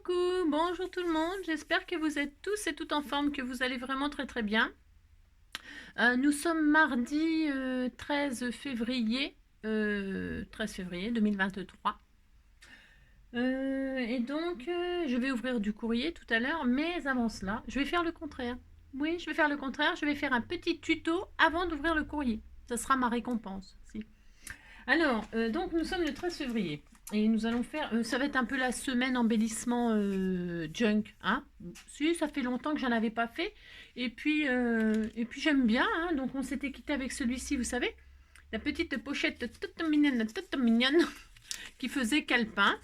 Coucou, bonjour tout le monde, j'espère que vous êtes tous et toutes en forme, que vous allez vraiment très bien. Nous sommes mardi 13 février, 13 février 2023. Et donc, je vais ouvrir du courrier tout à l'heure, mais avant cela, je vais faire le contraire. Oui, je vais faire le contraire, je vais faire un petit tuto avant d'ouvrir le courrier. Ce sera ma récompense. Si. Alors, donc nous sommes le 13 février. Et nous allons faire, ça va être un peu la semaine embellissement junk, hein. Si, ça fait longtemps que j'en avais pas fait. Et puis j'aime bien, hein. Donc on s'était quitté avec celui-ci, vous savez, la petite pochette toute mignonne, qui faisait calepin.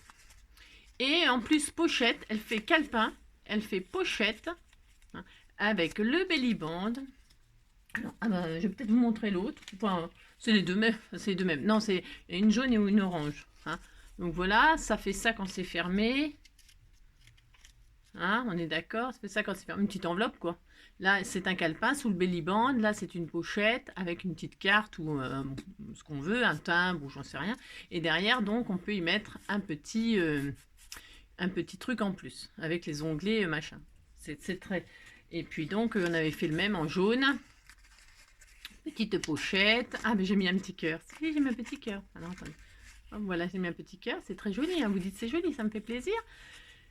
Et en plus pochette, elle fait calepin, elle fait pochette, hein, avec le belly band. Alors, je vais peut-être vous montrer l'autre. Enfin, c'est les deux mêmes. C'est les deux mêmes. Non, c'est une jaune et une orange. Hein. Donc voilà, ça fait ça quand c'est fermé. Hein, on est d'accord, ça fait ça quand c'est fermé. Une petite enveloppe, quoi. Là, c'est un calepin sous le belly band. Là, c'est une pochette avec une petite carte ou ce qu'on veut, un timbre ou j'en sais rien. Et derrière, donc, on peut y mettre un petit truc en plus avec les onglets machin. C'est très. Et puis donc, on avait fait le même en jaune. Petite pochette. Ah, mais j'ai mis un petit cœur. Si, j'ai mis un petit cœur. Alors, attendez. Oh, voilà, j'ai mis un petit cœur. C'est très joli. Hein. Vous dites c'est joli, ça me fait plaisir.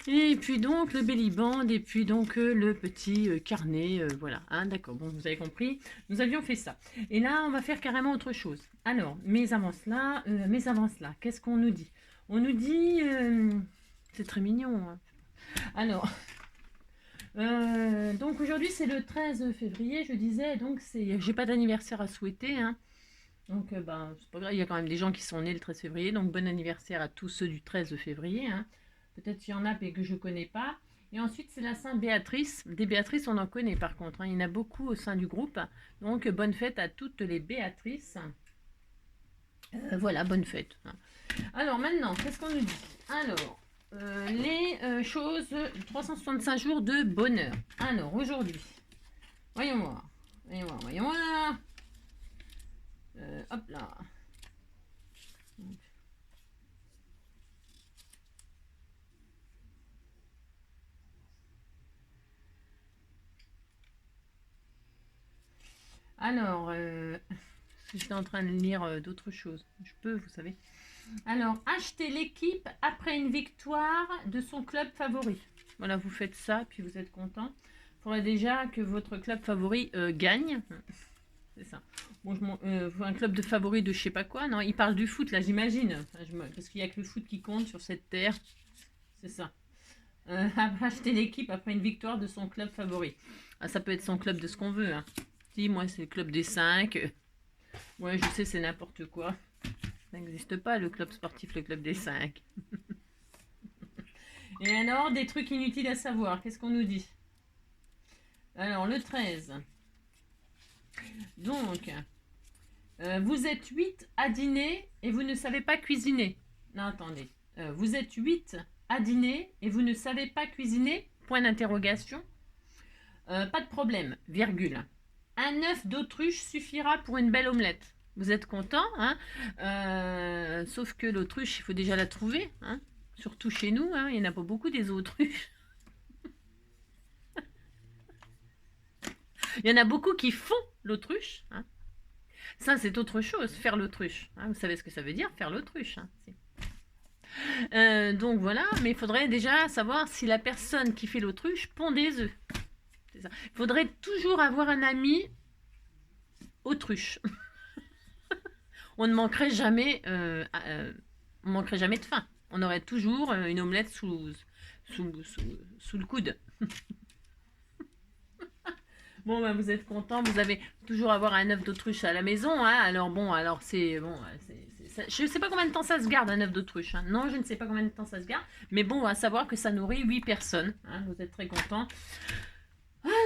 Et puis donc, le belly band. Et puis donc, le petit carnet. Voilà. Hein, d'accord. Bon, vous avez compris. Nous avions fait ça. Et là, on va faire carrément autre chose. Alors, mais avant cela, qu'est-ce qu'on nous dit? On nous dit... c'est très mignon. Hein. Alors... donc aujourd'hui c'est le 13 février, je disais, donc j'ai pas d'anniversaire à souhaiter, hein. Donc c'est pas grave, il y a quand même des gens qui sont nés le 13 février, donc bon anniversaire à tous ceux du 13 février, hein. Peut-être qu'il y en a mais que je connais pas. Et ensuite c'est la Sainte Béatrice, des Béatrices on en connaît par contre, hein. Il y en a beaucoup au sein du groupe, donc bonne fête à toutes les Béatrices. Voilà, bonne fête, hein. Alors maintenant, qu'est-ce qu'on nous dit? Alors... les choses, 365 jours de bonheur. Alors, aujourd'hui, voyons voir. Hop là. Alors, j'étais en train de lire d'autres choses. Je peux, vous savez. Alors, acheter l'équipe après une victoire de son club favori. Voilà, vous faites ça, puis vous êtes content. Il faudrait déjà que votre club favori gagne. C'est ça. Bon, un club de favoris de je sais pas quoi. Non, il parle du foot, là, j'imagine. Enfin, parce qu'il n'y a que le foot qui compte sur cette terre. C'est ça. Acheter l'équipe après une victoire de son club favori. Ah, ça peut être son club de ce qu'on veut. Hein. Si, moi, c'est le club des 5. Ouais, je sais, c'est n'importe quoi. Ça n'existe pas, le club sportif, le club des 5. Et alors, des trucs inutiles à savoir. Qu'est-ce qu'on nous dit? Alors, le 13. Donc, vous êtes 8 à dîner et vous ne savez pas cuisiner. Non, attendez. Vous êtes 8 à dîner et vous ne savez pas cuisiner? Point d'interrogation. Pas de problème, virgule. Un œuf d'autruche suffira pour une belle omelette. Vous êtes content, hein? Sauf que l'autruche, il faut déjà la trouver, hein? Surtout chez nous, hein? Il n'y en a pas beaucoup des autruches. Il y en a beaucoup qui font l'autruche, hein? Ça, c'est autre chose, faire l'autruche. Hein? Vous savez ce que ça veut dire, faire l'autruche, hein? Donc voilà, mais il faudrait déjà savoir si la personne qui fait l'autruche pond des œufs. Il faudrait toujours avoir un ami autruche. On ne manquerait jamais, on manquerait jamais de faim. On aurait toujours une omelette sous le coude. Bon, bah, vous êtes content, vous avez toujours avoir un œuf d'autruche à la maison, hein. Alors bon, c'est bon, je ne sais pas combien de temps ça se garde un œuf d'autruche. Hein. Non, je ne sais pas combien de temps ça se garde, mais bon, on va savoir que ça nourrit 8 personnes. Hein. Vous êtes très content.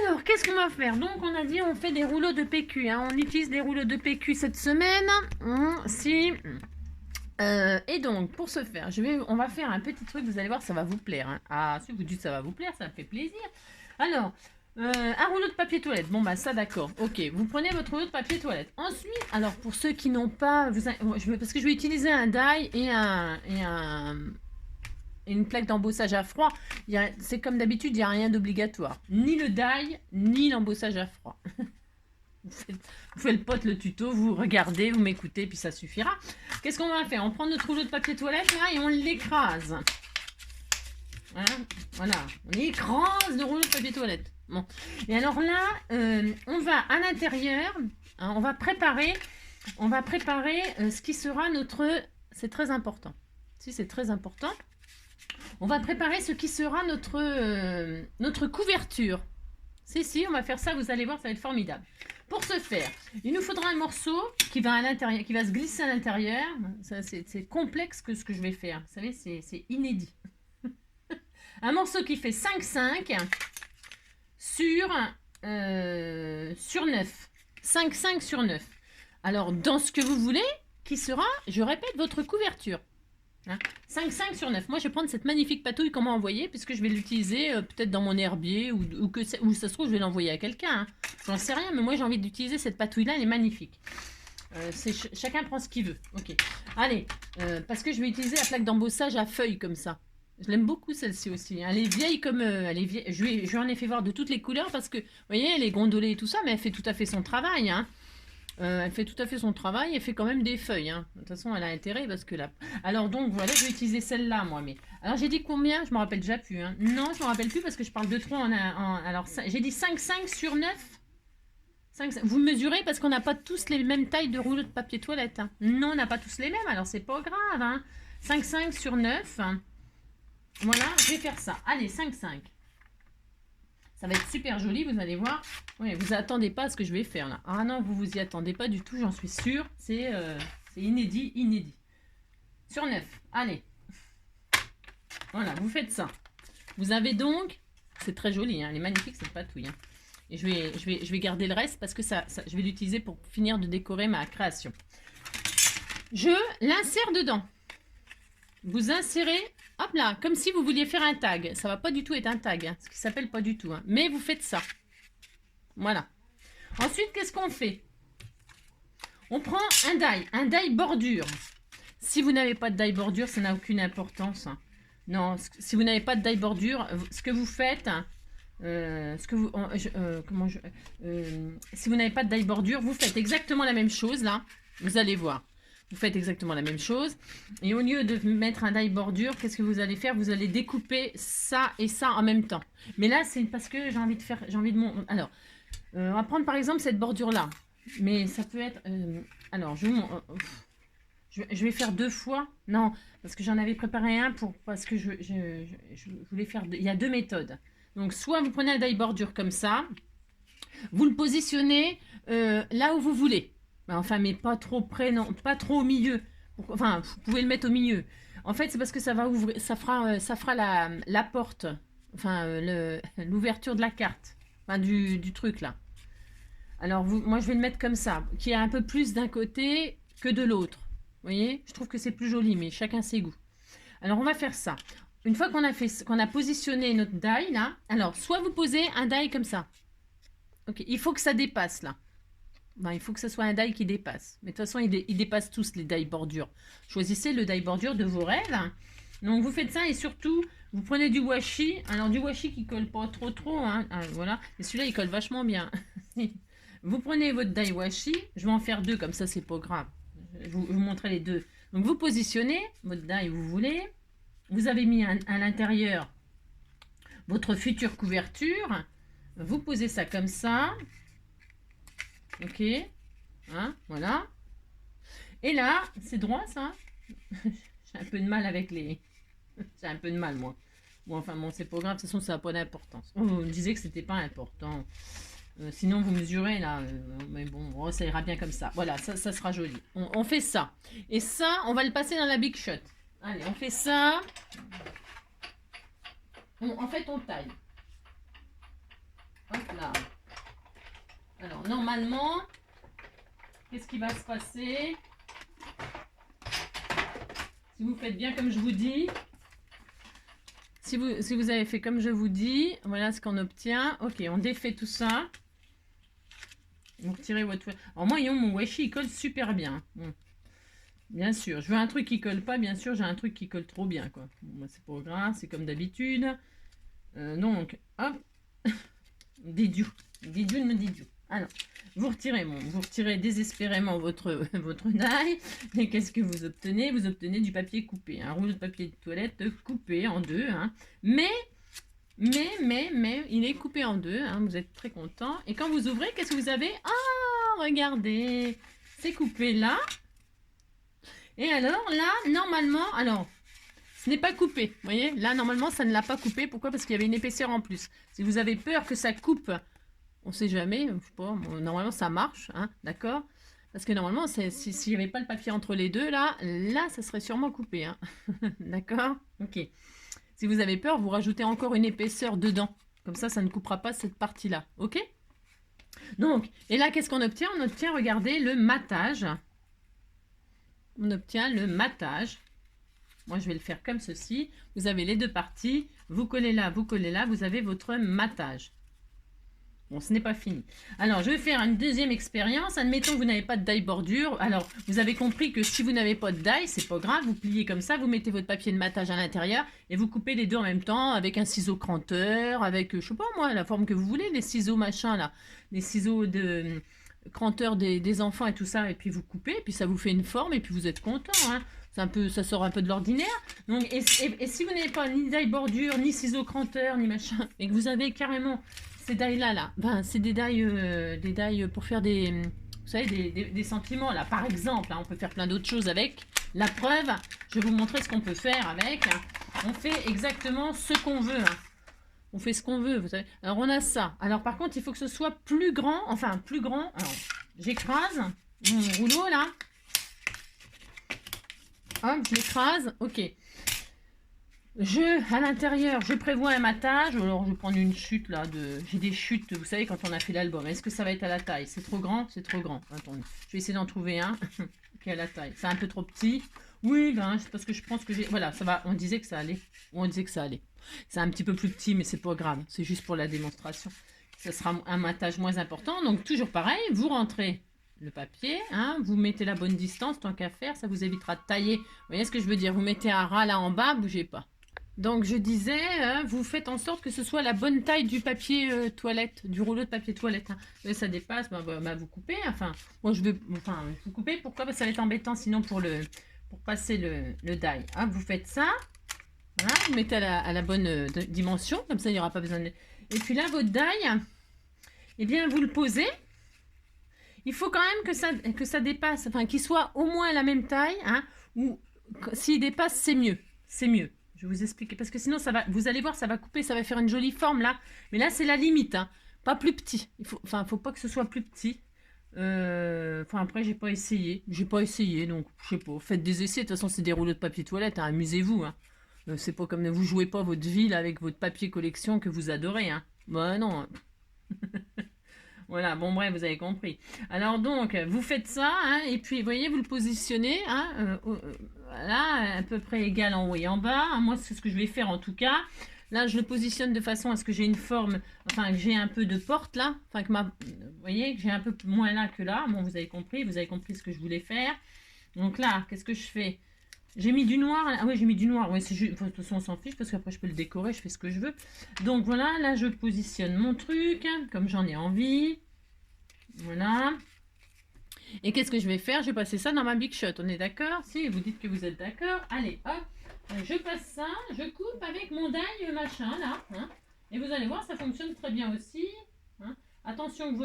Alors, qu'est-ce qu'on va faire? Donc, on a dit on fait des rouleaux de PQ. Hein. On utilise des rouleaux de PQ cette semaine. Et donc, pour ce faire, on va faire un petit truc. Vous allez voir, ça va vous plaire. Hein. Ah, si vous dites ça va vous plaire, ça me fait plaisir. Alors, un rouleau de papier toilette. Bon, bah ça, d'accord. Ok, vous prenez votre rouleau de papier toilette. Ensuite, alors, pour ceux qui n'ont pas... parce que je vais utiliser un die et un une plaque d'embossage à froid, c'est comme d'habitude, il n'y a rien d'obligatoire. Ni le die, ni l'embossage à froid. Vous faites le pote, le tuto, vous regardez, vous m'écoutez, puis ça suffira. Qu'est-ce qu'on va faire? On prend notre rouleau de papier toilette là, et on l'écrase. Hein, voilà, on écrase le rouleau de papier toilette. Bon. Et alors là, on va à l'intérieur, hein, on va préparer ce qui sera notre... C'est très important. Si, c'est très important. On va préparer ce qui sera notre couverture. Si, on va faire ça, vous allez voir, ça va être formidable. Pour ce faire, il nous faudra un morceau qui va à l'intérieur, qui va se glisser à l'intérieur. C'est complexe que ce que je vais faire. Vous savez, c'est inédit. Un morceau qui fait 5,5 sur 9. 5,5 sur 9. Alors, dans ce que vous voulez, qui sera, je répète, votre couverture. Hein, 5,5 sur 9. Moi, je vais prendre cette magnifique patouille qu'on m'a envoyée, puisque je vais l'utiliser peut-être dans mon herbier, ou ça se trouve, je vais l'envoyer à quelqu'un. Hein. J'en sais rien, mais moi, j'ai envie d'utiliser cette patouille-là, elle est magnifique. Chacun prend ce qu'il veut. Ok. Allez, parce que je vais utiliser la plaque d'embossage à feuilles comme ça. Je l'aime beaucoup celle-ci aussi. Elle est vieille comme... elle est vieille. Je lui en ai fait voir de toutes les couleurs parce que, vous voyez, elle est gondolée et tout ça, mais elle fait tout à fait son travail. Hein. Elle fait tout à fait son travail. Elle fait quand même des feuilles. Hein. De toute façon, elle a intérêt parce que là... Alors donc, voilà, je vais utiliser celle-là, moi. Mais... Alors, j'ai dit combien? Je me rappelle déjà plus. Hein. Non, je me rappelle plus parce que je parle de trop Alors, j'ai dit 5,5 sur 9. 5... Vous mesurez parce qu'on n'a pas tous les mêmes tailles de rouleaux de papier toilette. Hein. Non, on n'a pas tous les mêmes. Alors, c'est pas grave. Hein. 5,5 sur 9. Voilà, je vais faire ça. Allez, 5,5. Ça va être super joli, vous allez voir. Oui, vous attendez pas à ce que je vais faire là. Ah non, vous vous y attendez pas du tout, j'en suis sûre. C'est inédit. Sur 9, allez. Voilà, vous faites ça. Vous avez donc... C'est très joli, hein, elle est magnifique cette patouille. Hein. Et je vais garder le reste parce que je vais l'utiliser pour finir de décorer ma création. Je l'insère dedans. Vous insérez, hop là, comme si vous vouliez faire un tag. Ça va pas du tout être un tag, hein, ce qui s'appelle pas du tout. Hein. Mais vous faites ça. Voilà. Ensuite, qu'est-ce qu'on fait? On prend un die bordure. Si vous n'avez pas de die bordure, ça n'a aucune importance. Hein. Non, si vous n'avez pas de die bordure, ce que vous faites, si vous n'avez pas de die bordure, vous faites exactement la même chose là. Vous allez voir. Vous faites exactement la même chose. Et au lieu de mettre un die bordure, qu'est-ce que vous allez faire? Vous allez découper ça et ça en même temps. Mais là, c'est parce que j'ai envie de mon... Alors, on va prendre par exemple cette bordure-là. Mais ça peut être... alors, je vais faire 2 fois. Non, parce que j'en avais préparé un parce que je voulais faire... Il y a 2 méthodes. Donc, soit vous prenez un die bordure comme ça. Vous le positionnez là où vous voulez. Enfin, mais pas trop près, non, pas trop au milieu. Enfin, vous pouvez le mettre au milieu. En fait, c'est parce que ça va ouvrir, ça fera la porte, enfin, l'ouverture de la carte, enfin, du truc là. Alors, moi, je vais le mettre comme ça, qui a un peu plus d'un côté que de l'autre. Vous voyez? Je trouve que c'est plus joli, mais chacun ses goûts. Alors, on va faire ça. Une fois qu'on a positionné notre die là, alors, soit vous posez un die comme ça. Ok, il faut que ça dépasse là. Ben, il faut que ce soit un die qui dépasse. Mais de toute façon, ils dépassent tous les die bordures. Choisissez le die bordure de vos rêves. Donc, vous faites ça et surtout, vous prenez du washi. Alors, du washi qui colle pas trop. Hein. Voilà. Et celui-là, il colle vachement bien. Vous prenez votre die washi. Je vais en faire 2, comme ça, c'est pas grave. Je vous montrer les 2. Donc, vous positionnez votre die où vous voulez. Vous avez mis à l'intérieur votre future couverture. Vous posez ça comme ça. Ok, hein, voilà. Et là, c'est droit ça. J'ai un peu de mal avec les... J'ai un peu de mal moi. Bon, enfin bon, c'est pas grave, de toute façon ça n'a pas d'importance. Oh, vous me disiez que c'était pas important. Sinon vous mesurez là. Mais bon, oh, ça ira bien comme ça. Voilà, ça sera joli. On fait ça. Et ça, on va le passer dans la Big Shot. Allez, on fait ça. En fait, on taille. Hop là. Alors, normalement, qu'est-ce qui va se passer? Si vous faites bien comme je vous dis, si vous avez fait comme je vous dis, voilà ce qu'on obtient. Ok, on défait tout ça. Vous retirez votre... Alors moi, mon washi, il colle super bien. Bon. Bien sûr, je veux un truc qui colle pas, bien sûr, j'ai un truc qui colle trop bien, quoi. Bon, moi, c'est pas grave, c'est comme d'habitude. Donc, hop, Didiou, Didiou me Didiou. Alors, vous retirez désespérément votre, votre die. Et qu'est-ce que vous obtenez? Vous obtenez du papier coupé, un rouleau de papier de toilette coupé en deux. Hein. Mais, il est coupé en deux. Hein, vous êtes très content. Et quand vous ouvrez, qu'est-ce que vous avez? Ah, regardez, c'est coupé là. Et alors, là, normalement, alors, ce n'est pas coupé. Vous voyez, là, normalement, ça ne l'a pas coupé. Pourquoi? Parce qu'il y avait une épaisseur en plus. Si vous avez peur que ça coupe, on ne sait jamais, je sais pas, normalement, ça marche, hein, d'accord? Parce que normalement, s'il n'y avait pas le papier entre les deux, là, ça serait sûrement coupé, hein. D'accord? Ok. Si vous avez peur, vous rajoutez encore une épaisseur dedans. Comme ça ne coupera pas cette partie-là, ok? Donc, et là, qu'est-ce qu'on obtient? On obtient, regardez, le matage. On obtient le matage. Moi, je vais le faire comme ceci. Vous avez les deux parties. Vous collez là, vous avez votre matage. Bon, ce n'est pas fini. Alors, je vais faire une deuxième expérience. Admettons que vous n'avez pas de die bordure. Alors, vous avez compris que si vous n'avez pas de die, c'est pas grave. Vous pliez comme ça, vous mettez votre papier de matage à l'intérieur et vous coupez les deux en même temps avec un ciseau cranteur, avec, je sais pas moi, la forme que vous voulez, les ciseaux machin là, les ciseaux de cranteur des enfants et tout ça. Et puis vous coupez, et puis ça vous fait une forme et puis vous êtes content. Hein. Ça sort un peu de l'ordinaire. Donc, et si vous n'avez pas ni die bordure, ni ciseaux cranteur, ni machin, et que vous avez carrément ces die là, ben, c'est des die pour faire des, vous savez, des sentiments là. Par exemple, hein, on peut faire plein d'autres choses avec. La preuve, je vais vous montrer ce qu'on peut faire avec. On fait exactement ce qu'on veut. Hein. On fait ce qu'on veut, vous savez. Alors on a ça. Alors par contre, il faut que ce soit plus grand, enfin plus grand. Alors j'écrase mon rouleau là. Hop, je l'écrase. Ok. À l'intérieur, je prévois un matage. Alors, je vais prendre une chute là. J'ai des chutes, vous savez, quand on a fait l'album. Est-ce que ça va être à la taille? C'est trop grand? C'est trop grand. Attendez. Je vais essayer d'en trouver un qui est à la taille. C'est un peu trop petit. Oui, ben, c'est parce que je pense que j'ai... Voilà, ça va. On disait que ça allait. On disait que ça allait. C'est un petit peu plus petit, mais c'est pas grave. C'est juste pour la démonstration. Ça sera un matage moins important. Donc, toujours pareil. Vous rentrez le papier, hein, vous mettez la bonne distance, tant qu'à faire. Ça vous évitera de tailler. Vous voyez ce que je veux dire? Vous mettez un ras là en bas, bougez pas. Donc, je disais, vous faites en sorte que ce soit la bonne taille du papier toilette, du rouleau de papier toilette. Hein. Et ça dépasse, vous coupez. Enfin, moi, vous coupez. Pourquoi? Parce que ça va être embêtant sinon pour passer le die. Hein, vous faites ça. Voilà, vous mettez à la bonne dimension. Comme ça, il n'y aura pas besoin de... Et puis là, votre die, eh bien, vous le posez. Il faut quand même que ça dépasse, enfin, qu'il soit au moins la même taille. Hein, ou s'il dépasse, c'est mieux. C'est mieux. Je vais vous expliquer, parce que sinon, vous allez voir, ça va couper, ça va faire une jolie forme, là. Mais là, c'est la limite, hein. Pas plus petit. Faut pas que ce soit plus petit. Après, j'ai pas essayé. Donc, je sais pas. Faites des essais, de toute façon, c'est des rouleaux de papier toilette, hein. Amusez-vous, hein. C'est pas comme, vous jouez pas votre ville avec votre papier collection que vous adorez, hein. Bah non. Voilà, bon bref, vous avez compris. Alors donc, vous faites ça, hein, et puis, vous voyez, vous le positionnez, hein, voilà, à peu près égal en haut et en bas. Hein, moi, c'est ce que je vais faire en tout cas. Là, je le positionne de façon à ce que j'ai une forme, enfin, que j'ai un peu de porte là. Enfin, vous voyez, que j'ai un peu moins là que là. Bon, vous avez compris ce que je voulais faire. Donc là, qu'est-ce que je fais? J'ai mis du noir. Ah oui, j'ai mis du noir. Ouais, de toute façon, on s'en fiche parce qu'après, je peux le décorer, je fais ce que je veux. Donc voilà, là, je positionne mon truc comme j'en ai envie. Voilà. Et qu'est-ce que je vais faire? Je vais passer ça dans ma Big Shot. On est d'accord? Si vous dites que vous êtes d'accord. Allez, hop. Je passe ça. Je coupe avec mon die machin là. Hein. Et vous allez voir, ça fonctionne très bien aussi. Hein. Attention que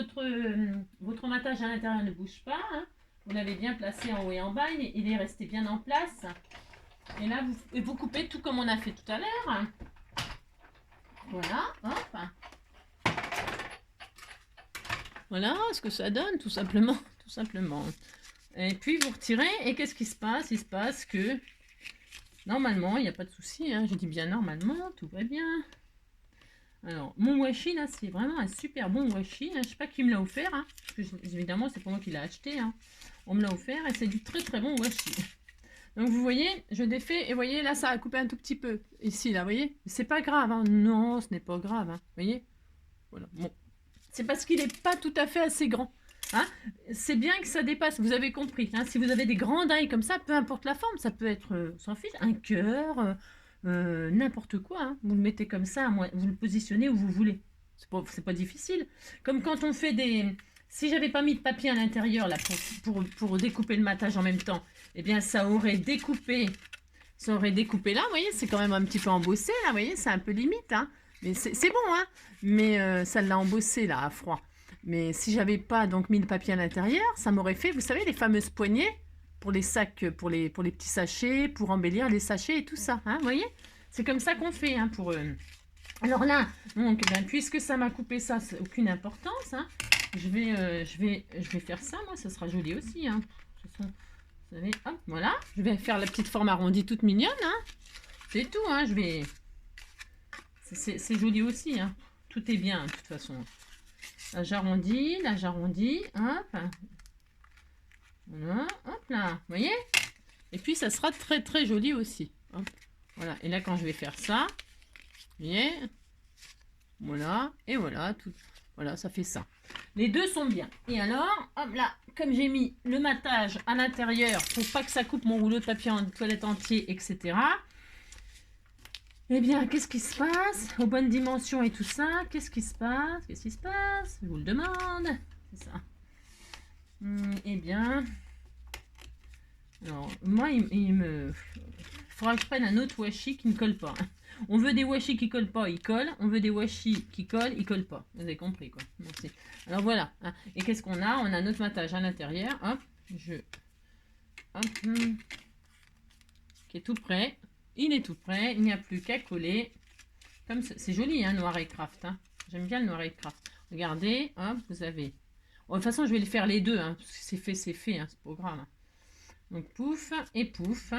votre matage à l'intérieur ne bouge pas. Hein. Vous l'avez bien placé en haut et en bas. Il est resté bien en place. Et là, vous coupez tout comme on a fait tout à l'heure. Voilà. Hop. Voilà ce que ça donne, tout simplement. Tout simplement. Et puis, vous retirez. Et qu'est-ce qui se passe? Il se passe que, normalement, il n'y a pas de souci. Hein, je dis bien normalement, tout va bien. Alors, mon washi, là, c'est vraiment un super bon washi. Hein, je ne sais pas qui me l'a offert. Hein, parce que, évidemment, c'est pas moi qui l'ai acheté. Hein. On me l'a offert et c'est du très très bon washi. Donc, vous voyez, je défais. Et vous voyez, là, ça a coupé un tout petit peu. Ici, là, vous voyez. C'est pas grave. Hein. Non, ce n'est pas grave. Hein. Vous voyez. Voilà. Bon. C'est parce qu'il n'est pas tout à fait assez grand. Hein, c'est bien que ça dépasse, vous avez compris. Hein, si vous avez des grands die comme ça, peu importe la forme, ça peut être, on s'en fiche, un cœur, n'importe quoi. Hein, vous le mettez comme ça, vous le positionnez où vous voulez. C'est pas difficile. Comme quand on fait des... Si j'avais pas mis de papier à l'intérieur là pour découper le matage en même temps, eh bien ça aurait découpé. Ça aurait découpé là, vous voyez, c'est quand même un petit peu embossé là, vous voyez, c'est un peu limite. Hein, mais c'est bon, hein. Mais ça l'a embossé là, à froid. Mais si j'avais pas donc mis le papier à l'intérieur, ça m'aurait fait, vous savez, les fameuses poignées pour les sacs, pour les petits sachets, pour embellir les sachets et tout ça. Hein, vous voyez, c'est comme ça qu'on fait hein, pour... Alors là, donc, ben, puisque ça m'a coupé ça, c'est aucune importance. Hein, je vais faire ça, moi, ça sera joli aussi. Hein. De toute façon, vous savez, hop, voilà. Je vais faire la petite forme arrondie toute mignonne. Hein. C'est tout. Hein, je vais... C'est joli aussi. Hein. Tout est bien, de toute façon. Là, j'arrondis, hop. Voilà, hop là, vous voyez? Et puis, ça sera très, très joli aussi. Hop. Voilà, et là, quand je vais faire ça, vous voyez? Voilà, et voilà, tout. Voilà, ça fait ça. Les deux sont bien. Et alors, hop là, comme j'ai mis le matage à l'intérieur pour pas que ça coupe mon rouleau de papier en toilette entier, etc. Eh bien, qu'est-ce qui se passe? Aux bonnes dimensions et tout ça, qu'est-ce qui se passe? Qu'est-ce qui se passe? Je vous le demande. C'est ça. Eh bien, alors, moi, il me faudra que je prenne un autre washi qui ne colle pas. On veut des washi qui collent pas, ils collent. On veut des washi qui collent, ils collent pas. Vous avez compris, quoi. Merci. Alors, voilà. Hein. Et qu'est-ce qu'on a? On a notre matage à l'intérieur. Hop, hop, qui est tout prêt. Il est tout prêt. Il n'y a plus qu'à coller. Comme c'est joli, hein, Noir et Craft. Hein. J'aime bien le Noir et Craft. Regardez, hop, vous avez... Bon, de toute façon, je vais les faire les deux, hein, parce que c'est fait, hein, c'est pas grave. Hein. Donc, pouf et pouf.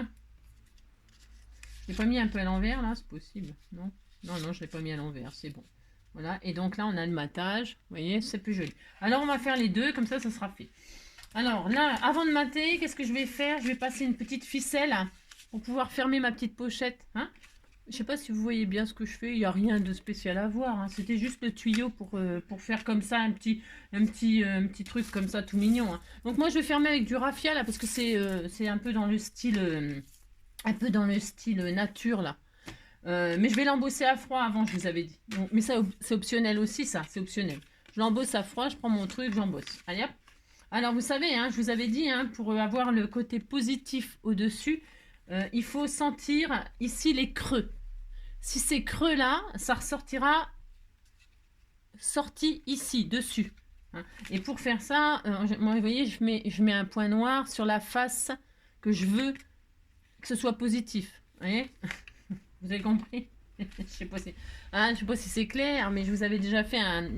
Je l'ai pas mis un peu à l'envers, là, c'est possible. Non, non, non, je l'ai pas mis à l'envers, c'est bon. Voilà, et donc là, on a le matage. Vous voyez, c'est plus joli. Alors, on va faire les deux, comme ça sera fait. Alors, là, avant de mater, qu'est-ce que je vais faire? Je vais passer une petite ficelle pour pouvoir fermer ma petite pochette. Hein. Je sais pas si vous voyez bien ce que je fais, il n'y a rien de spécial à voir. Hein. C'était juste le tuyau pour faire comme ça un petit truc comme ça tout mignon. Hein. Donc moi je vais fermer avec du raffia là parce que c'est un peu dans le style nature là. Mais je vais l'embosser à froid avant, je vous avais dit. Donc, mais ça c'est optionnel aussi ça, c'est optionnel. Je l'embosse à froid, je prends mon truc, j'embosse. Allez hop. Alors vous savez, hein, je vous avais dit, hein, pour avoir le côté positif au-dessus, il faut sentir ici les creux. Si c'est creux là, ça ressortira sorti ici, dessus. Hein. Et pour faire ça, moi, vous voyez, je mets un point noir sur la face que je veux que ce soit positif. Vous voyez? Vous avez compris? Je sais pas si, je sais pas si c'est clair, mais je vous avais déjà fait un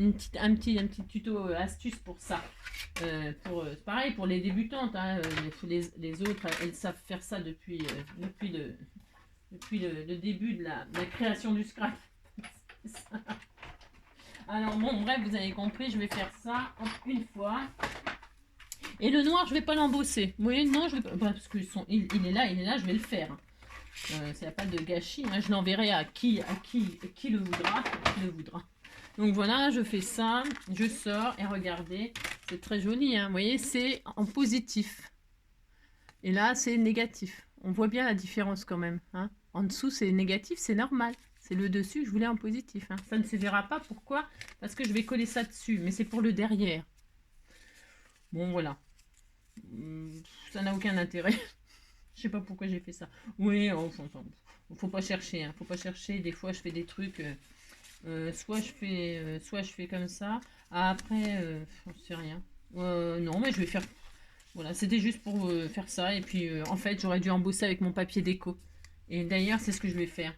petit tuto astuce pour ça. Pareil pour les débutantes. Hein, les autres, elles savent faire ça depuis le début de la création du scrap. Alors bon, bref, vous avez compris, je vais faire ça une fois. Et le noir, je vais pas l'embosser. Vous voyez, non, je vais pas, parce que il est là, je vais le faire. Il n'y a pas de gâchis. Hein. Je l'enverrai à qui le voudra. Donc voilà, je fais ça, je sors et regardez, c'est très joli. Hein. Vous voyez, c'est en positif. Et là, c'est négatif. On voit bien la différence quand même. Hein. En dessous, c'est négatif, c'est normal. C'est le dessus, je voulais en positif. Hein. Ça ne se verra pas. Pourquoi? Parce que je vais coller ça dessus. Mais c'est pour le derrière. Bon, voilà. Ça n'a aucun intérêt. Je sais pas pourquoi j'ai fait ça. Oui, faut pas chercher. Hein. Faut pas chercher. Des fois, je fais des trucs... soit je fais comme ça. Après, je sais rien. Non, mais je vais faire... Voilà, c'était juste pour faire ça. Et puis, en fait, j'aurais dû embosser avec mon papier déco. Et d'ailleurs, c'est ce que je vais faire.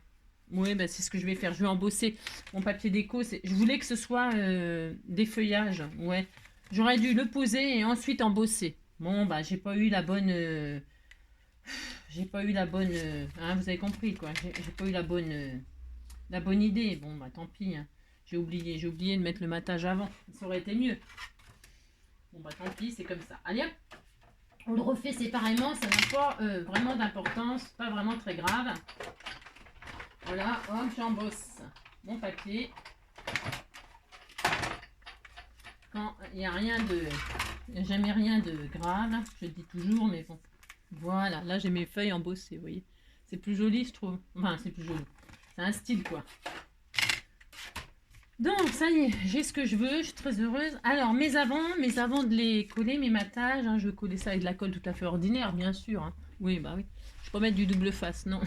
Oui, bah, c'est ce que je vais faire. Je vais embosser mon papier déco. Je voulais que ce soit des feuillages. Ouais. J'aurais dû le poser et ensuite embosser. Bon, bah, j'ai pas eu la bonne... hein, vous avez compris, quoi. J'ai pas eu la bonne idée. Bon, bah, tant pis. Hein. J'ai oublié de mettre le matage avant. Ça aurait été mieux. Bon, bah, tant pis, c'est comme ça. Allez, hop. On le refait séparément, ça n'a pas vraiment d'importance, pas vraiment très grave. Voilà, hop, j'embosse mon papier. quand il n'y a rien de... Il n'y a jamais rien de grave, je le dis toujours, mais bon. Voilà, là j'ai mes feuilles embossées, vous voyez. C'est plus joli, je trouve. Enfin, c'est plus joli. C'est un style, quoi. Donc, ça y est, j'ai ce que je veux, je suis très heureuse. Alors, mes avant de les coller, mes matages, hein, je vais coller ça avec de la colle tout à fait ordinaire, bien sûr. Hein. Oui, bah oui. Je peux pas mettre du double face, non.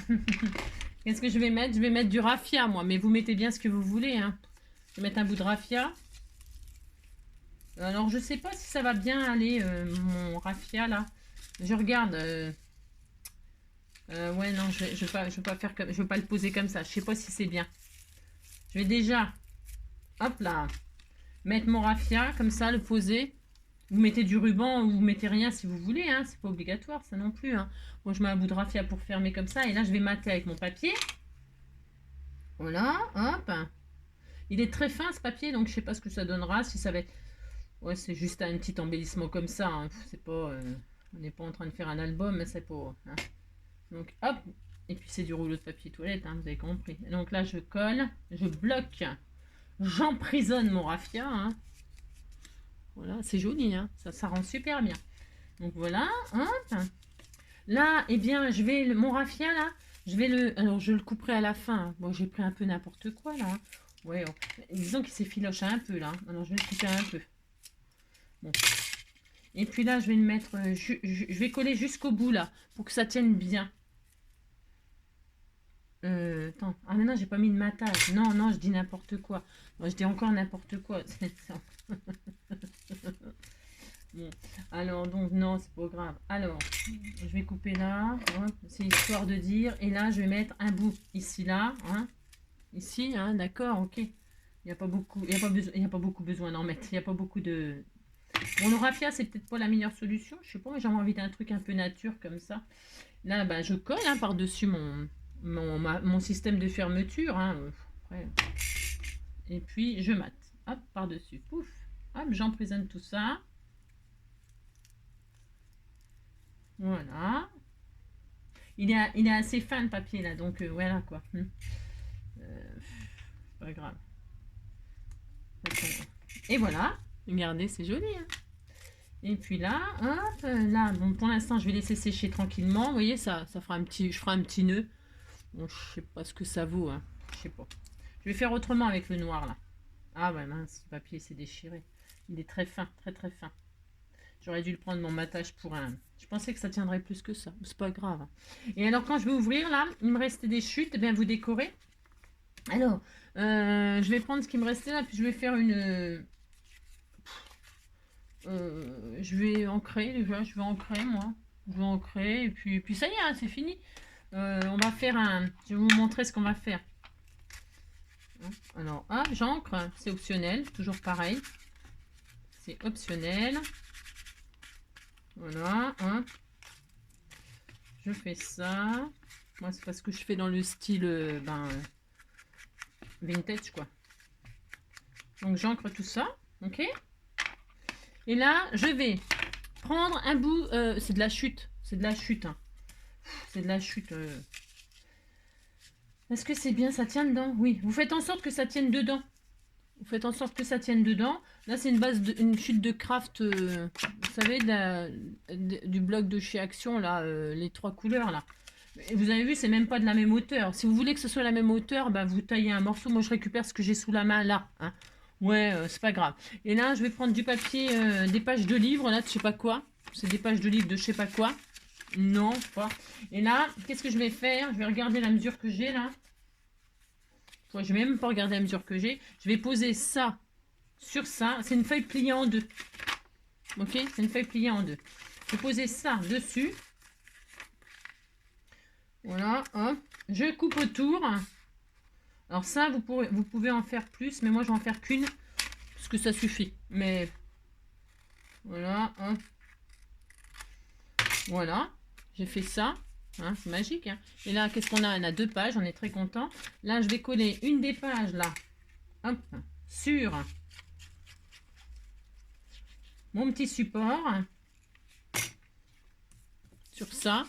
Qu'est-ce que je vais mettre? Je vais mettre du raffia, moi, mais vous mettez bien ce que vous voulez. Hein. Je vais mettre un bout de raffia. Alors, je sais pas si ça va bien aller, mon raffia, là. Je regarde. Ouais, non, je vais pas faire comme, je vais pas le poser comme ça. Je sais pas si c'est bien. Je vais déjà, hop là, mettre mon raffia, comme ça, le poser. Vous mettez du ruban ou vous mettez rien si vous voulez, hein. C'est pas obligatoire, ça non plus. Hein. Moi, je mets un bout de raffia pour fermer comme ça. Et là, je vais mater avec mon papier. Voilà, hop. Il est très fin, ce papier, donc je sais pas ce que ça donnera. Si ça va être... Ouais, c'est juste un petit embellissement comme ça. Hein. C'est pas... On n'est pas en train de faire un album, mais c'est pas... Hein. Donc, hop. Et puis, c'est du rouleau de papier toilette, hein, vous avez compris. Donc là, je colle, je bloque, j'emprisonne mon raffia. Hein. Voilà, c'est joli, hein. Ça rend super bien. Donc voilà, hop. Là, eh bien, je vais, mon raffia, là, je vais le... Alors, je le couperai à la fin. Bon, j'ai pris un peu n'importe quoi, là. Ouais, oh. Disons qu'il s'effiloche un peu, là. Alors, je vais le couper un peu. Bon. Et puis là, je vais le mettre... je vais coller jusqu'au bout, là, pour que ça tienne bien. Attends. Ah mais non, j'ai pas mis de matage. Non, non, je dis n'importe quoi. Moi, je dis encore n'importe quoi. Bon. Alors, donc, non, c'est pas grave. Alors, je vais couper là. Hein. C'est histoire de dire. Et là, je vais mettre un bout ici, là. Hein. Ici, hein, d'accord, ok. Il n'y a pas beaucoup, il y a pas beaucoup besoin d'en mettre. Il n'y a pas beaucoup de... Bon, le raffia, c'est peut-être pas la meilleure solution. Je sais pas, mais j'ai envie d'un truc un peu nature comme ça. Là, bah, je colle hein, par-dessus mon système de fermeture. Hein. Après. Et puis, je mate. Hop, par-dessus. Pouf. Hop, j'emprisonne tout ça. Voilà. Il est assez fin le papier là, donc voilà quoi. Pas grave. Et voilà. Regardez, c'est joli. Hein. Et puis là, hop, là, bon, pour l'instant, je vais laisser sécher tranquillement. Vous voyez, ça fera un petit, je ferai un petit nœud. Bon, je sais pas ce que ça vaut. Hein. Je sais pas. Je vais faire autrement avec le noir là. Ah ouais, mince, le papier s'est déchiré. Il est très fin, très très fin. J'aurais dû le prendre mon matage pour un... Je pensais que ça tiendrait plus que ça. C'est pas grave. Hein. Et alors, quand je vais ouvrir là, il me restait des chutes. Eh bien, vous décorez. Alors, je vais prendre ce qui me restait là, puis je vais faire une... je vais ancrer déjà, je vais ancrer moi. Je vais ancrer, et puis ça y est, hein, c'est fini. On va faire un... Je vais vous montrer ce qu'on va faire. Alors, hop, j'encre, c'est optionnel, toujours pareil. C'est optionnel. Voilà, hein. Je fais ça. Moi, c'est parce que je fais dans le style vintage, quoi. Donc, j'encre tout ça, ok. Et là, je vais prendre un bout... c'est de la chute, c'est de la chute. Hein. C'est de la chute. Est-ce que c'est bien, ça tient dedans? Oui, vous faites en sorte que ça tienne dedans. Vous faites en sorte que ça tienne dedans. Là, c'est une chute de craft, vous savez, du bloc de chez Action, là, les 3 couleurs, là. Et vous avez vu, c'est même pas de la même hauteur. Si vous voulez que ce soit la même hauteur, bah, vous taillez un morceau. Moi, je récupère ce que j'ai sous la main, là. Hein. Ouais, c'est pas grave. Et là, je vais prendre du papier, des pages de livres, là, de je sais pas quoi. C'est des pages de livres de je sais pas quoi. Non, pas. Et là, qu'est-ce que je vais faire? Je vais regarder la mesure que j'ai, là. Ouais, je vais même pas regarder la mesure que j'ai. Je vais poser ça sur ça. C'est une feuille pliée en deux. Ok, c'est une feuille pliée en deux. Je vais poser ça dessus. Voilà, hop. Je coupe autour. Alors ça, vous pouvez en faire plus, mais moi je vais en faire qu'une. Parce que ça suffit. Mais voilà, hop. Voilà, j'ai fait ça. Hein, c'est magique. Hein. Et là, qu'est-ce qu'on a? On a 2 pages, on est très content. Là, je vais coller une des pages, là, hop, sur mon petit support. Sur ça.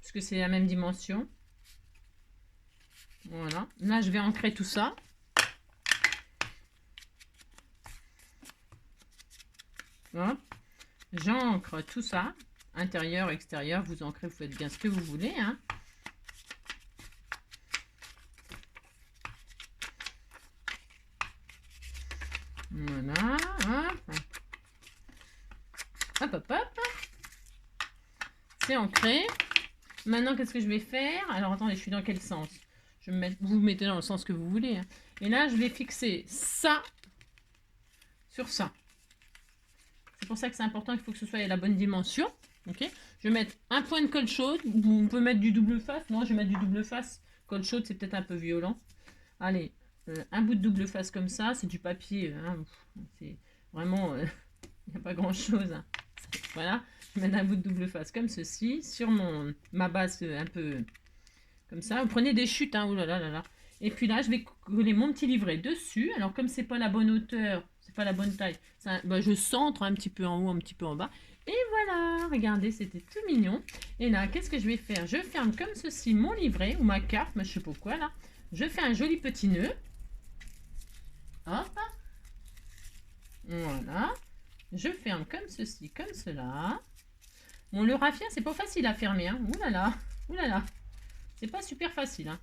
Parce que c'est la même dimension. Voilà. Là, je vais ancrer tout ça. Hop. J'ancre tout ça. Intérieur, extérieur, vous ancrez, vous faites bien ce que vous voulez. Hein. Voilà. Hop. Hop, hop, hop. C'est ancré. Maintenant, qu'est-ce que je vais faire? Alors, attendez, je suis dans quel sens? Vous vous mettez dans le sens que vous voulez. Hein. Et là, je vais fixer ça sur ça. C'est pour ça que c'est important, il faut que ce soit à la bonne dimension. Ok. Je vais mettre un point de colle chaude. On peut mettre du double face. Non, je vais mettre du double face. Colle chaude, c'est peut-être un peu violent. Allez, un bout de double face comme ça. C'est du papier. Hein. C'est vraiment... il n'y a pas grand-chose. Hein. Voilà. Je vais mettre un bout de double face comme ceci. Sur ma base un peu comme ça. Vous prenez des chutes. Hein. Ouh là là là là. Et puis là, je vais coller mon petit livret dessus. Alors, comme c'est pas la bonne hauteur... pas la bonne taille. Ça, bah, je centre un petit peu en haut, un petit peu en bas. Et voilà, regardez, c'était tout mignon. Et là, qu'est-ce que je vais faire? Je ferme comme ceci mon livret ou ma carte, mais je sais pas quoi là. Je fais un joli petit nœud. Hop. Voilà. Je ferme comme ceci, comme cela. Bon, le raffia, c'est pas facile à fermer. Hein. Ouh là là, ouh là là. C'est pas super facile. Hein.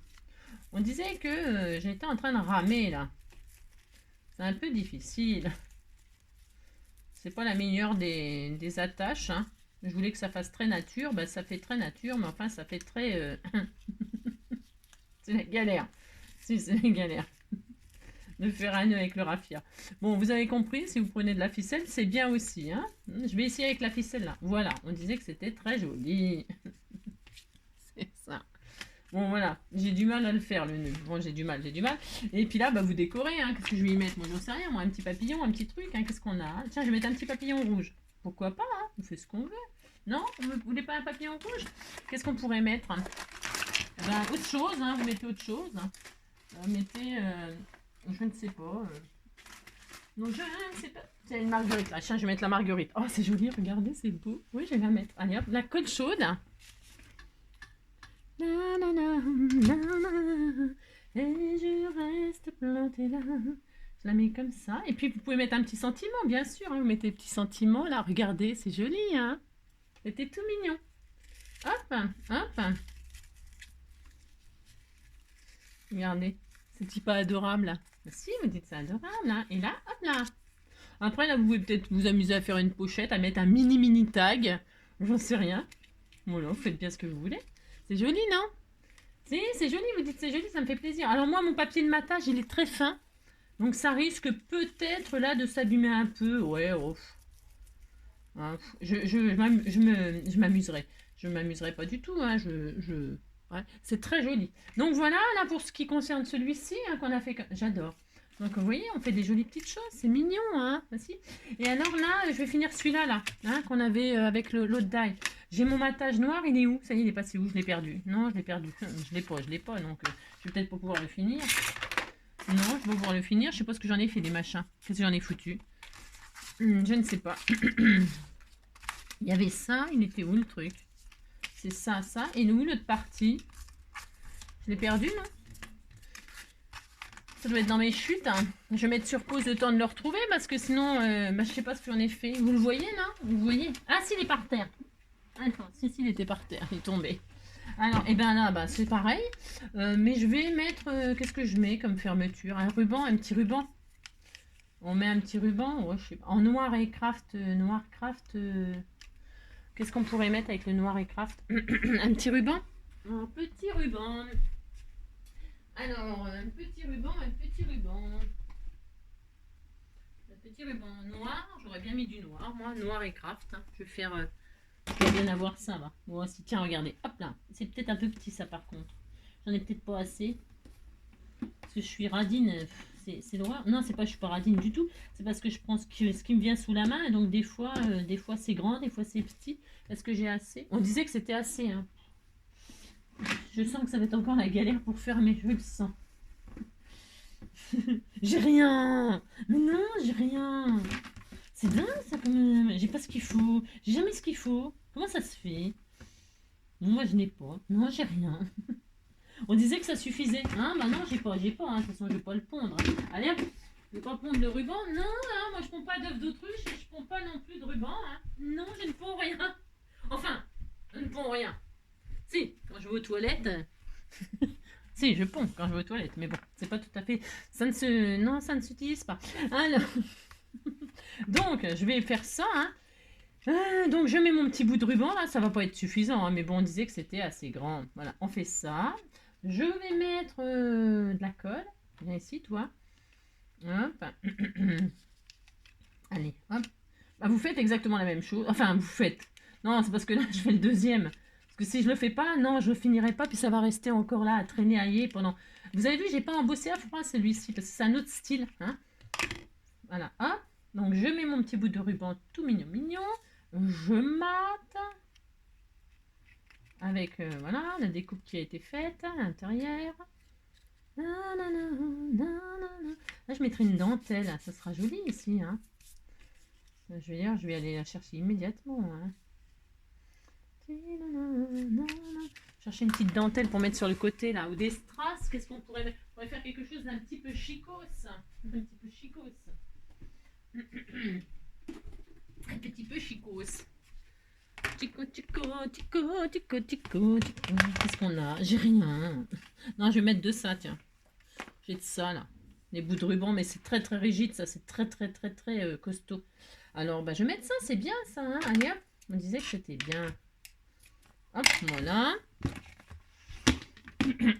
On disait que j'étais en train de ramer là. C'est un peu difficile. C'est pas la meilleure des attaches. Hein. Je voulais que ça fasse très nature. Ben, ça fait très nature, mais enfin, ça fait très... c'est la galère. Si, c'est la galère. De faire un nœud avec le raffia. Bon, vous avez compris, si vous prenez de la ficelle, c'est bien aussi. Hein. Je vais essayer avec la ficelle là. Voilà, on disait que c'était très joli. C'est ça. Bon, voilà, j'ai du mal à le faire, le nœud. Bon, j'ai du mal. Et puis là, bah, vous décorez, hein. Qu'est-ce que je vais y mettre? Moi, j'en sais rien, moi, un petit papillon, un petit truc, hein. Qu'est-ce qu'on a? Tiens, je vais mettre un petit papillon rouge. Pourquoi pas, hein. On fait ce qu'on veut. Non? Vous voulez pas un papillon rouge? Qu'est-ce qu'on pourrait mettre? Ben, autre chose, hein. Vous mettez autre chose. Vous mettez, je ne sais pas. Non, je ne sais pas. C'est une marguerite, là. Tiens, je vais mettre la marguerite. Oh, c'est joli, regardez, c'est beau. Oui, je vais la mettre. Allez, hop, la colle chaude. Na, na, na, na, na, et je reste plantée là. Je la mets comme ça. Et puis, vous pouvez mettre un petit sentiment, bien sûr. Hein. Vous mettez des petits sentiments, là. Regardez, c'est joli, hein. C'était tout mignon. Hop, hop. Regardez. C'est pas adorable, là. Si, vous dites c'est adorable, là. Et là, hop là. Après, là, vous pouvez peut-être vous amuser à faire une pochette, à mettre un mini tag. J'en sais rien. Voilà, vous faites bien ce que vous voulez. C'est joli, non? Si, c'est joli, vous dites c'est joli, ça me fait plaisir. Alors moi, mon papier de matage, il est très fin. Donc ça risque peut-être là de s'abîmer un peu. Ouais, oh. Hein, je m'amuserai. Je m'amuserai pas du tout. Hein, ouais, c'est très joli. Donc voilà, là pour ce qui concerne celui-ci, hein, qu'on a fait... J'adore. Donc vous voyez, on fait des jolies petites choses. C'est mignon, hein. Aussi. Et alors là, je vais finir celui-là, là, hein, qu'on avait avec l'autre die. J'ai mon matage noir, il est où? Ça y est, il est passé où? Je l'ai perdu. Non, je l'ai perdu. Je l'ai pas, donc je vais peut-être pas pouvoir le finir. Non, je vais pas pouvoir le finir. Je sais pas ce que j'en ai fait des machins. Qu'est-ce que j'en ai foutu? Je ne sais pas. Il y avait ça, il était où le truc? C'est ça, ça. Et où l'autre partie? Je l'ai perdu, non? Ça doit être dans mes chutes. Hein. Je vais mettre sur pause le temps de le retrouver parce que sinon, bah, je sais pas ce que j'en ai fait. Vous le voyez, non? Vous voyez? Ah, si, il est par terre. Attends, si, il était par terre. Il est tombé. Alors, et bien là, bah, c'est pareil. Mais je vais mettre... qu'est-ce que je mets comme fermeture? Un ruban, un petit ruban. On met un petit ruban. Ouais, je sais pas. En noir et craft. Noir craft... Qu'est-ce qu'on pourrait mettre avec le noir et craft? Un petit ruban? Un petit ruban. Alors, un petit ruban, un petit ruban. Un petit ruban noir. J'aurais bien mis du noir, moi, noir et craft. Hein. Je vais faire... je dois bien avoir ça, va. Bon, aussi, tiens, regardez. Hop là. C'est peut-être un peu petit, ça, par contre. J'en ai peut-être pas assez. Parce que je suis radine. C'est noir. Non, c'est pas je suis pas radine du tout. C'est parce que je prends ce qui me vient sous la main. Et donc, des fois c'est grand, des fois, c'est petit. Est-ce que j'ai assez? On disait que c'était assez, hein. Je sens que ça va être encore la galère pour fermer, je le sens. J'ai rien. Mais non, j'ai rien. C'est dingue ça quand même. J'ai pas ce qu'il faut. J'ai jamais ce qu'il faut. Comment ça se fait? Moi je n'ai pas. Non, j'ai rien. On disait que ça suffisait. Hein, bah non, j'ai pas. Hein. De toute façon, je vais pas le pondre. Allez hop. ne pas pondre le ruban. Non, hein, moi je ne ponds pas d'œufs d'autruche, je ne ponds pas non plus de ruban. Hein. Non, je ne ponds rien. Enfin, je ne ponds rien. Si, quand je vais aux toilettes... si, je ponds quand je vais aux toilettes, mais bon, c'est pas tout à fait... Non, ça ne s'utilise pas. Alors... donc, je vais faire ça, hein. Donc je mets mon petit bout de ruban là, ça va pas être suffisant, hein, mais bon on disait que c'était assez grand. Voilà, on fait ça. Je vais mettre de la colle. Viens ici toi. Hop. Allez, hop. Bah, vous faites exactement la même chose. Enfin, vous faites. Non, c'est parce que là je fais le deuxième. Parce que si je le fais pas, non, je finirai pas, puis ça va rester encore là à traîner aillé pendant. Vous avez vu, j'ai pas embossé à froid celui-ci, parce que c'est un autre style. Hein, voilà, hop. Donc je mets mon petit bout de ruban tout mignon mignon. Je mate avec voilà la découpe qui a été faite à l'intérieur. Là je mettrai une dentelle, ça sera joli ici. Hein. Je vais aller la chercher immédiatement. Hein. Chercher une petite dentelle pour mettre sur le côté là, ou des strass. Qu'est-ce qu'on pourrait mettre? On pourrait faire quelque chose d'un petit peu chicos. Un petit peu chicos. Un petit peu chicos. Tico, tico, tico, tico, tico, tico. Qu'est-ce qu'on a? J'ai rien. Non, je vais mettre de ça, tiens. J'ai de ça, là. Les bouts de ruban, mais c'est très, très rigide, ça. C'est très, très, très, très costaud. Alors, bah, je vais mettre ça. C'est bien, ça. Hein. Allez, hop. On disait que c'était bien. Hop, voilà.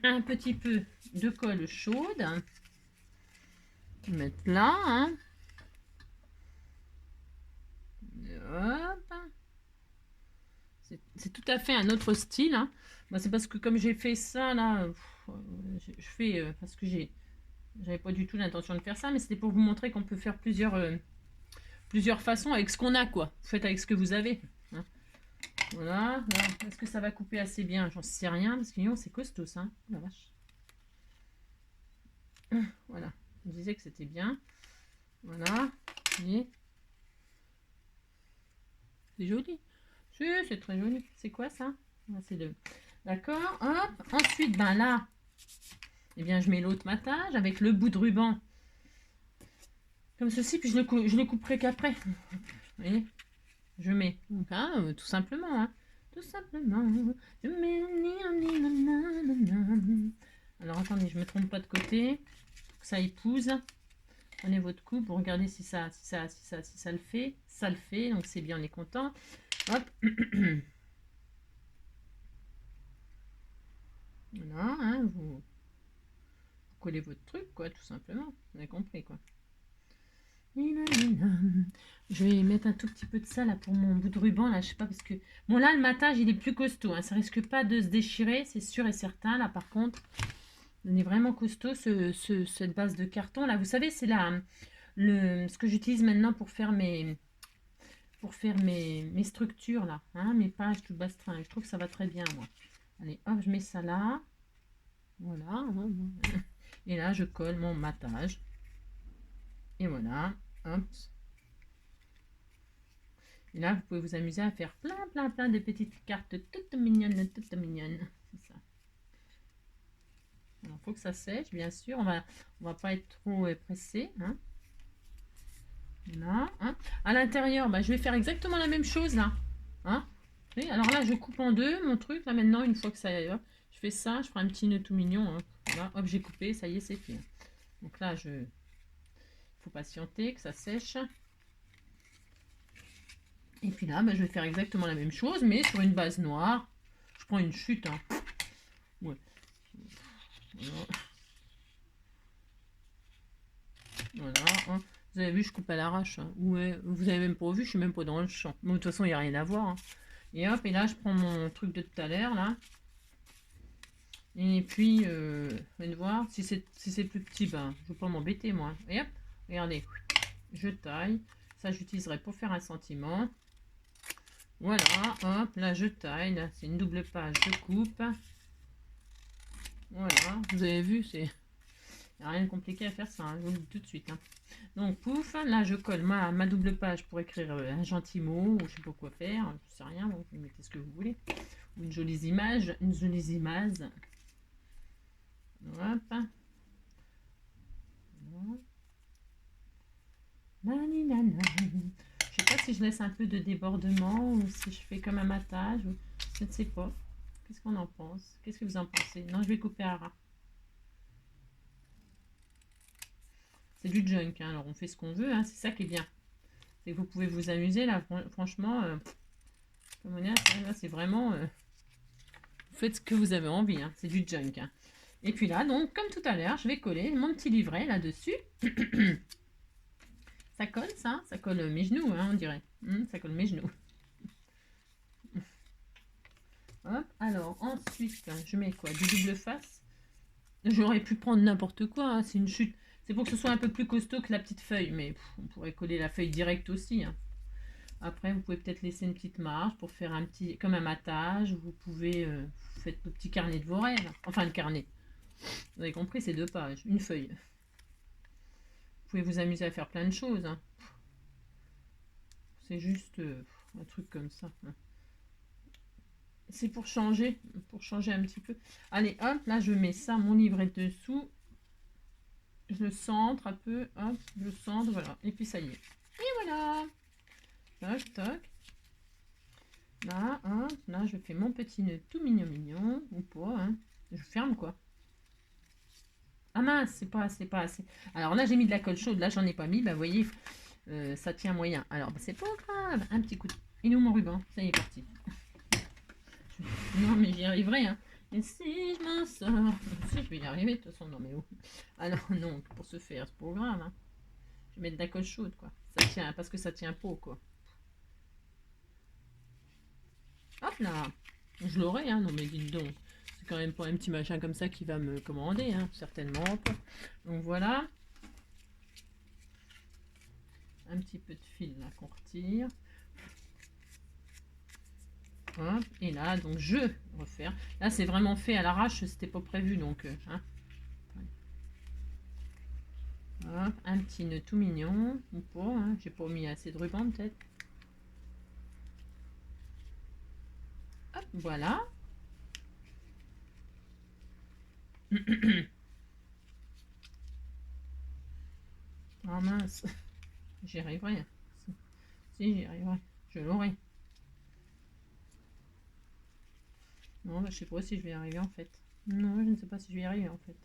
Un petit peu de colle chaude. Je vais mettre là, hein. Hop. C'est tout à fait un autre style. Hein. Bah, c'est parce que comme j'ai fait ça, là, je fais parce que j'avais pas du tout l'intention de faire ça, mais c'était pour vous montrer qu'on peut faire plusieurs façons avec ce qu'on a, quoi. Vous faites avec ce que vous avez. Hein. Voilà. Est-ce que ça va couper assez bien? J'en sais rien, parce que c'est costaud, ça. Hein. La vache. Voilà. Je disais que c'était bien. Voilà. Et... c'est joli. C'est très joli. C'est quoi ça? C'est de... D'accord. Hop. Ensuite, ben là, eh bien, je mets l'autre matage avec le bout de ruban. Comme ceci, puis je le couperai qu'après. Vous voyez? Je mets. Donc, hein, tout simplement. Hein. Tout simplement. Je mets... Alors, attendez, je ne me trompe pas de côté. Faut que ça épouse. Prenez votre coupe pour regarder si ça le fait. Ça le fait, donc c'est bien, on est content. Hop. Voilà, hein, vous collez votre truc, quoi, tout simplement. Vous avez compris, quoi. Je vais mettre un tout petit peu de ça, là, pour mon bout de ruban, là, je sais pas, parce que... bon, là, le matage, il est plus costaud, hein, ça risque pas de se déchirer, c'est sûr et certain, là, par contre. Il est vraiment costaud, cette base de carton, là. Vous savez, c'est là, ce que j'utilise maintenant pour faire mes structures là, hein, mes pages tout bastringues. Je trouve que ça va très bien, moi. Allez, hop, je mets ça là. Voilà. Et là, je colle mon matage. Et voilà. Hop. Et là, vous pouvez vous amuser à faire plein de petites cartes toutes mignonnes, toutes mignonnes. C'est ça. Alors, faut que ça sèche, bien sûr. On va pas être trop pressé. Hein. Là, hein. À l'intérieur, bah, je vais faire exactement la même chose là. Hein. Et alors là, je coupe en deux mon truc. Là maintenant, une fois que ça y est, je fais ça, je ferai un petit nœud tout mignon. Hein. Là, hop, j'ai coupé, ça y est, c'est fait. Donc là, il faut patienter que ça sèche. Et puis là, bah, je vais faire exactement la même chose, mais sur une base noire. Je prends une chute. Hein. Ouais. Voilà. Hein. Vous avez vu, je coupe à l'arrache. Hein. Ouais, vous avez même pas vu, je suis même pas dans le champ. Bon, de toute façon, il n'y a rien à voir. Hein. Et hop, et là, je prends mon truc de tout à l'heure, là. Et puis, venez voir, si c'est plus petit, ben, je ne veux pas m'embêter, moi. Et hop, regardez, je taille. Ça, j'utiliserai pour faire un sentiment. Voilà, hop, là, je taille. Là, c'est une double page, je coupe. Voilà, vous avez vu, c'est... Il n'y a rien de compliqué à faire ça, hein, je vous le dis tout de suite. Hein. Donc, pouf, là, je colle ma double page pour écrire un gentil mot, ou je ne sais pas quoi faire, je sais rien, vous mettez ce que vous voulez. Ou une jolie image, Hop. Voilà. si je laisse un peu de débordement ou si je fais comme un matage. Ou... Je ne sais pas. Qu'est-ce qu'on en pense? Qu'est-ce que vous en pensez? Non, je vais couper à ras. C'est du junk, hein, alors on fait ce qu'on veut, hein, c'est ça qui est bien. C'est que vous pouvez vous amuser, là, franchement, comme on est, là, c'est vraiment... vous faites ce que vous avez envie, hein, c'est du junk. Hein. Et puis là, donc, comme tout à l'heure, je vais coller mon petit livret là-dessus. Ça colle, ça colle mes genoux, hein, on dirait. Ça colle mes genoux. Hop, alors, ensuite, je mets quoi? Du double face. J'aurais pu prendre n'importe quoi, hein, c'est une chute. C'est pour que ce soit un peu plus costaud que la petite feuille, mais on pourrait coller la feuille directe aussi. Hein. Après, vous pouvez peut-être laisser une petite marge pour faire un petit, comme un matage. Vous pouvez, vous faites le petit carnet de vos rêves. Enfin, le carnet. Vous avez compris, c'est 2 pages, une feuille. Vous pouvez vous amuser à faire plein de choses. Hein. C'est juste un truc comme ça. Hein. C'est pour changer un petit peu. Allez, hop, là, je mets ça, mon livret dessous. Je le centre un peu, hop, je le centre, voilà. Et puis ça y est. Et voilà. Toc, toc. Là, hop, là, je fais mon petit nœud tout mignon, ou pas, hein. Je ferme, quoi. Ah mince, c'est pas assez. Alors là, j'ai mis de la colle chaude, là, j'en ai pas mis, bah, vous voyez, ça tient moyen. Alors, bah, c'est pas grave, un petit coup de... Il est où mon ruban? Ça y est, parti. Non, mais j'y arriverai, hein. Et si je m'en sors? Si, je vais y arriver, de toute façon, non, mais où? Alors, non, pour se faire, c'est pas grave, hein. Je vais mettre de la colle chaude, quoi. Ça tient, parce que ça tient pas, quoi. Hop là, je l'aurai, hein, non mais dites donc, c'est quand même pas un petit machin comme ça qui va me commander, hein, certainement pas. Donc voilà, un petit peu de fil là qu'on retire. Hop, et là, donc je refaire. Là, c'est vraiment fait à l'arrache, c'était pas prévu, donc, hein. Hop, un petit nœud tout mignon, ou pas, hein, j'ai pas mis assez de ruban peut-être. Hop, voilà. Oh mince, j'y arriverai. Si j'y arriverai, je l'aurai. Non, bah, je sais pas si je vais y arriver en fait. Non, je ne sais pas si je vais y arriver en fait.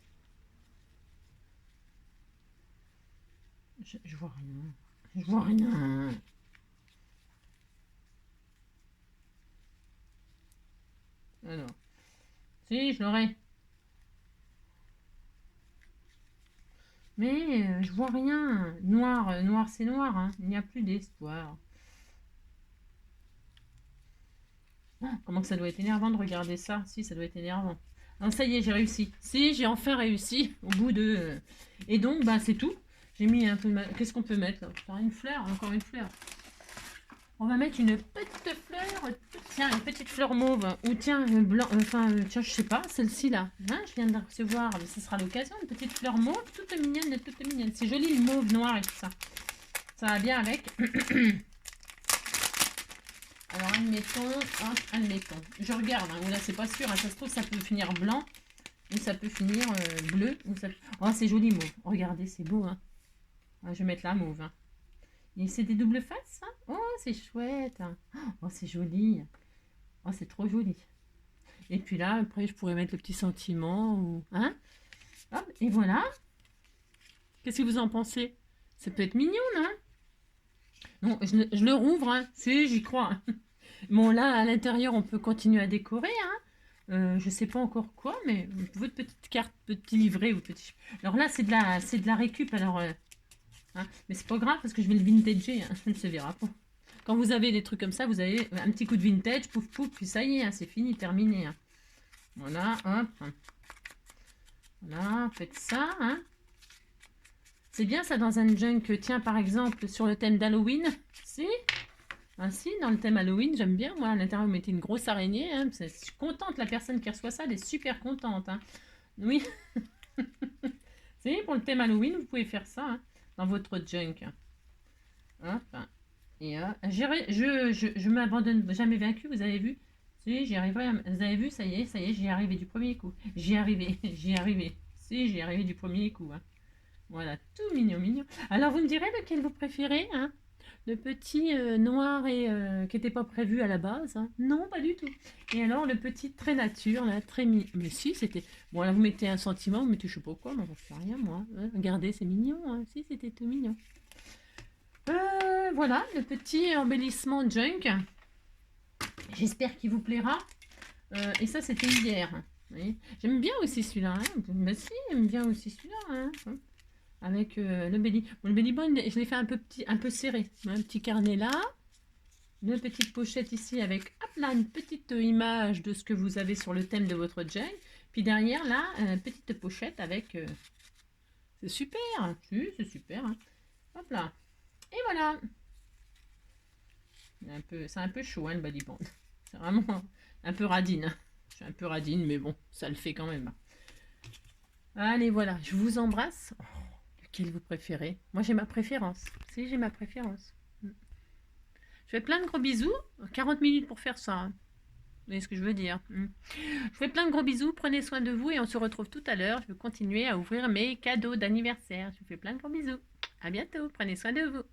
Je vois rien. Je vois rien. Alors, si, je l'aurai. Mais je vois rien. Noir, noir, c'est noir. Hein. Il n'y a plus d'espoir. Oh, comment que ça doit être énervant de regarder ça? Si, ça doit être énervant. Non, ça y est, j'ai réussi. Si, j'ai enfin réussi au bout de... Et donc, bah, c'est tout. J'ai mis un peu... Qu'est-ce qu'on peut mettre là? Une fleur, encore une fleur. On va mettre une petite fleur, tiens, une petite fleur mauve, ou tiens, blanc, tiens, je sais pas, celle-ci là, hein, je viens de la recevoir, mais ce sera l'occasion, une petite fleur mauve, toute mignonne, c'est joli le mauve noir et tout ça, ça va bien avec. Alors, admettons, je regarde, hein, là c'est pas sûr, hein, ça se trouve ça peut finir blanc, ou ça peut finir bleu, ou ça... Oh, c'est joli mauve, regardez, c'est beau, hein. Je vais mettre la mauve, hein. Et c'est des doubles faces, hein. Oh, c'est chouette. Hein. Oh, c'est joli. Oh, c'est trop joli. Et puis là, après, je pourrais mettre le petit sentiment. Ou... Hein. Hop, et voilà. Qu'est-ce que vous en pensez? Ça peut être mignon, hein? Non, je le rouvre, hein. Si, j'y crois. Bon, là, à l'intérieur, on peut continuer à décorer, hein. Je sais pas encore quoi, mais votre petite carte, petit livret ou petit... Alors là, c'est de la récup, alors... Hein, mais c'est pas grave parce que je vais le vintager, hein, ça ne se verra pas. Quand vous avez des trucs comme ça, vous avez un petit coup de vintage, pouf pouf, puis ça y est, hein, c'est fini, terminé. Hein. Voilà, hop. Voilà, faites ça. Hein. C'est bien ça dans un junk, tiens par exemple sur le thème d'Halloween. Si, ah, si, dans le thème Halloween, j'aime bien. Moi, à l'intérieur, vous mettez une grosse araignée. Hein, je suis contente, la personne qui reçoit ça, elle est super contente. Hein. Oui. Si, pour le thème Halloween, vous pouvez faire ça. Hein. Dans votre junk. Hop. Et je m'abandonne jamais vaincu, vous avez vu? Si, j'y arriverai. Vous avez vu, ça y est, j'y arrivé du premier coup. J'y arrivé, j'y arrivé. Si, j'y arrivé du premier coup. Hein. Voilà, tout mignon, mignon. Alors, vous me direz lequel vous préférez, hein? le petit noir et qui n'était pas prévu à la base. Hein. Non, pas du tout. Et alors le petit très nature, là, très mignon. Mais si, c'était... Bon, là, vous mettez un sentiment, vous mettez je sais pas quoi, mais j'en sais rien, moi. Regardez, c'est mignon. Hein. Si, c'était tout mignon. Voilà, le petit embellissement junk. J'espère qu'il vous plaira. Et ça, c'était hier. J'aime bien aussi celui-là. Hein. Mais si, j'aime bien aussi celui-là. Hein. Avec le belly. Bon, le belly band, je l'ai fait un peu serré. Un petit carnet là. Une petite pochette ici avec hop là, une petite image de ce que vous avez sur le thème de votre jug. Puis derrière là, une petite pochette avec... c'est super. Oui, c'est super. Hein. Hop là. Et voilà. C'est un peu chaud hein, le belly band. C'est vraiment un peu radine. Je suis un peu radine, mais bon, ça le fait quand même. Allez, voilà, je vous embrasse. Oh, lequel vous préférez? Moi, j'ai ma préférence. Si, j'ai ma préférence. Je fais plein de gros bisous. 40 minutes pour faire ça. Hein. Vous voyez ce que je veux dire? Je fais plein de gros bisous. Prenez soin de vous et on se retrouve tout à l'heure. Je vais continuer à ouvrir mes cadeaux d'anniversaire. Je vous fais plein de gros bisous. À bientôt. Prenez soin de vous.